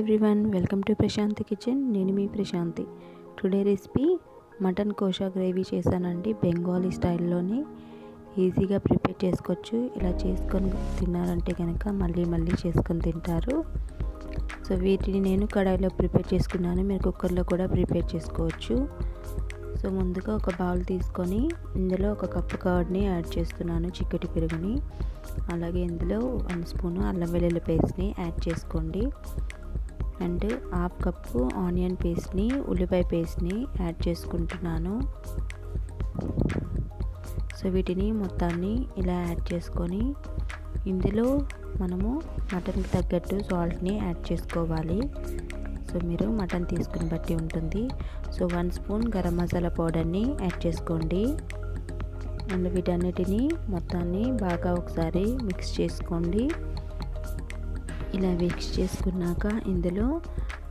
Everyone, welcome to Prashanti kitchen. నేను మీ Prashanti. Today recipe mutton kosha gravy చేశానండి. బెంగాలీ స్టైల్లోని ఈజీగా ప్రిపేర్ చేసుకోవచ్చు. ఇలా చేసుకొని తిన్నారంటే కనుక మళ్ళీ మళ్ళీ చేసుకొని తింటారు. సో వీటిని నేను కడాయిలో ప్రిపేర్ చేసుకున్నాను. మీరు కుక్కర్లో కూడా ప్రిపేర్ చేసుకోవచ్చు. సో ముందుగా ఒక బౌల్ తీసుకొని ఇందులో ఒక కప్పు కర్డ్ని యాడ్ చేస్తున్నాను, చిక్కటి పెరుగుని. అలాగే ఇందులో 1 స్పూను అల్లం వెల్లుల్లి పేస్ట్ని యాడ్ చేసుకోండి. అండ్ హాఫ్ కప్పు ఆనియన్ పేస్ట్ని, ఉల్లిపాయ పేస్ట్ని యాడ్ చేసుకుంటున్నాను. సో వీటిని మొత్తాన్ని ఇలా యాడ్ చేసుకొని ఇందులో మనము మటన్కి తగ్గట్టు సాల్ట్ని యాడ్ చేసుకోవాలి. సో మీరు మటన్ తీసుకుని బట్టి ఉంటుంది. సో 1 స్పూన్ గరం మసాలా పౌడర్ని యాడ్ చేసుకోండి. అండ్ వీటన్నిటిని మొత్తాన్ని బాగా ఒకసారి మిక్స్ చేసుకోండి. ఇలా మిక్స్ చేసుకున్నాక ఇందులో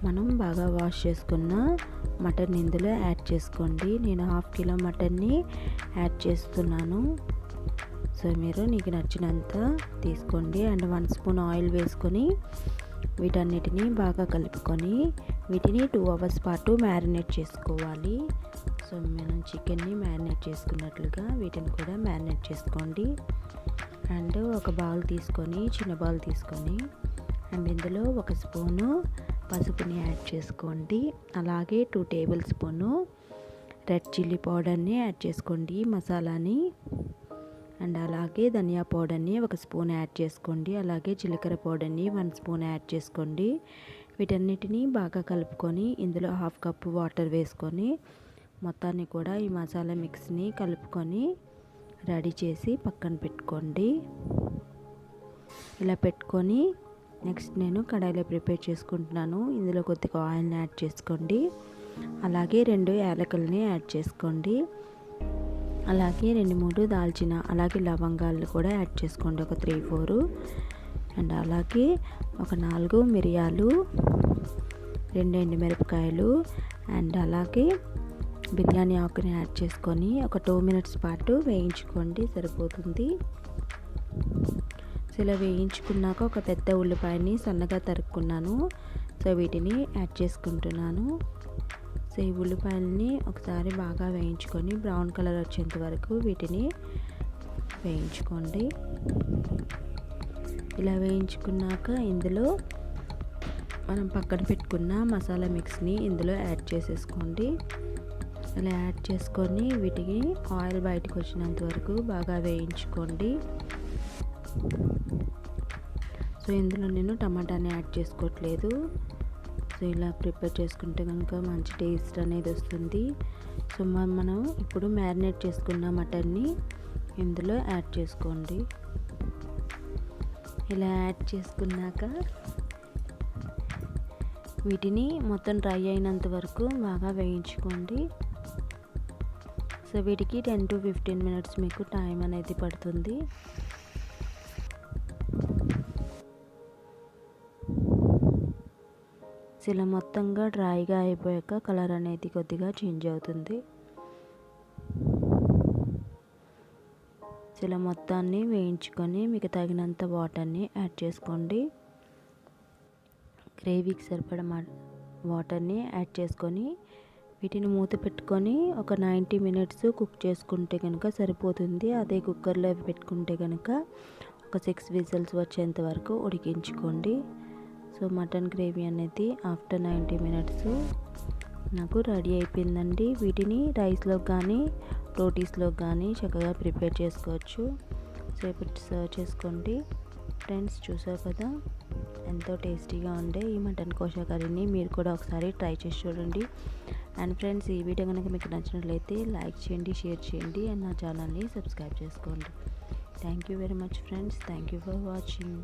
మనం బాగా వాష్ చేసుకున్న మటన్ ఇందులో యాడ్ చేసుకోండి. నేను 1/2 కిలో మటన్ని యాడ్ చేస్తున్నాను. సో మీరు నీకు నచ్చినంత తీసుకోండి. అండ్ 1 స్పూన్ ఆయిల్ వేసుకొని వీటన్నిటిని బాగా కలుపుకొని వీటిని 2 అవర్స్ పాటు మ్యారినేట్ చేసుకోవాలి. సో మనం చికెన్ని మ్యారినేట్ చేసుకున్నట్లుగా వీటిని కూడా మ్యారినేట్ చేసుకోండి. అండ్ ఒక బౌల్ తీసుకొని, చిన్న బౌల్ తీసుకొని అండ్ ఇందులో 1 స్పూను పసుపుని యాడ్ చేసుకోండి. అలాగే 2 టేబుల్ స్పూను రెడ్ చిల్లీ పౌడర్ని యాడ్ చేసుకోండి, మసాలాని. అండ్ అలాగే ధనియా పౌడర్ని 1 స్పూన్ యాడ్ చేసుకోండి. అలాగే జీలకర్ర పౌడర్ని 1 స్పూన్ యాడ్ చేసుకోండి. వీటన్నిటిని బాగా కలుపుకొని ఇందులో 1/2 కప్పు వాటర్ వేసుకొని మొత్తాన్ని కూడా ఈ మసాలా మిక్స్ని కలుపుకొని రెడీ చేసి పక్కన పెట్టుకోండి. ఇలా పెట్టుకొని నెక్స్ట్ నేను కడాయిలో ప్రిపేర్ చేసుకుంటున్నాను. ఇందులో కొద్దిగా ఆయిల్ని యాడ్ చేసుకోండి. అలాగే 2 యాలకులని యాడ్ చేసుకోండి. అలాగే 2-3 దాల్చిన, అలాగే లవంగాలు కూడా యాడ్ చేసుకోండి, ఒక 3-4. అండ్ అలాగే ఒక 4 మిరియాలు, 2 ఎండుమిరపకాయలు అండ్ అలాగే బిర్యానీ ఆకుని యాడ్ చేసుకొని ఒక 2 మినిట్స్ పాటు వేయించుకోండి, సరిపోతుంది. సో ఇలా వేయించుకున్నాక ఒక పెద్ద ఉల్లిపాయని సన్నగా తరుక్కున్నాను. సో వీటిని యాడ్ చేసుకుంటున్నాను. సో ఈ ఉల్లిపాయలని ఒకసారి బాగా వేయించుకొని బ్రౌన్ కలర్ వచ్చేంత వరకు వీటిని వేయించుకోండి. ఇలా వేయించుకున్నాక ఇందులో మనం పక్కన పెట్టుకున్న మసాలా మిక్స్ని ఇందులో యాడ్ చేసేసుకోండి. ఇలా యాడ్ చేసుకొని వీటికి ఆయిల్ బయటకు వచ్చినంత వరకు బాగా వేయించుకోండి. సో ఇందులో నేను టమాటాని యాడ్ చేసుకోవట్లేదు. సో ఇలా ప్రిపేర్ చేసుకుంటే కనుక మంచి టేస్ట్ అనేది వస్తుంది. సో మనం ఇప్పుడు మ్యారినేట్ చేసుకున్న మటన్ని ఇందులో యాడ్ చేసుకోండి. ఇలా యాడ్ చేసుకున్నాక వీటిని మొత్తం డ్రై అయినంత వరకు బాగా వేయించుకోండి. సో వీటికి 10 to 15 మినిట్స్ మీకు టైం అనేది పడుతుంది. ఇలా మొత్తంగా డ్రైగా అయిపోయాక కలర్ అనేది కొద్దిగా చేంజ్ అవుతుంది. ఇలా మొత్తాన్ని వేయించుకొని మీకు తగినంత వాటర్ని యాడ్ చేసుకోండి. గ్రేవీకి సరిపడా వాటర్ని యాడ్ చేసుకొని వీటిని మూత పెట్టుకొని ఒక 90 మినిట్స్ కుక్ చేసుకుంటే కనుక సరిపోతుంది. అదే కుక్కర్లో పెట్టుకుంటే కనుక ఒక 6 విజిల్స్ వచ్చేంత వరకు ఉడికించుకోండి. సో మటన్ గ్రేవీ అనేది ఆఫ్టర్ 90 మినిట్స్ నాకు రెడీ అయిపోయిందండి. వీటిని రైస్లో కానీ రోటీస్లో కానీ చక్కగా ప్రిపేర్ చేసుకోవచ్చు. సో ఇప్పుడు సర్వ్ చేసుకోండి. ఫ్రెండ్స్, చూసారు కదా ఎంతో టేస్టీగా ఉండే ఈ మటన్ కోషా కర్రీని మీరు కూడా ఒకసారి ట్రై చేసి చూడండి. అండ్ ఫ్రెండ్స్, ఈ వీడియో కనుక మీకు నచ్చినట్లయితే లైక్ చేయండి, షేర్ చేయండి అండ్ నా ఛానల్ని సబ్స్క్రైబ్ చేసుకోండి. Thank you very much friends. Thank you for watching.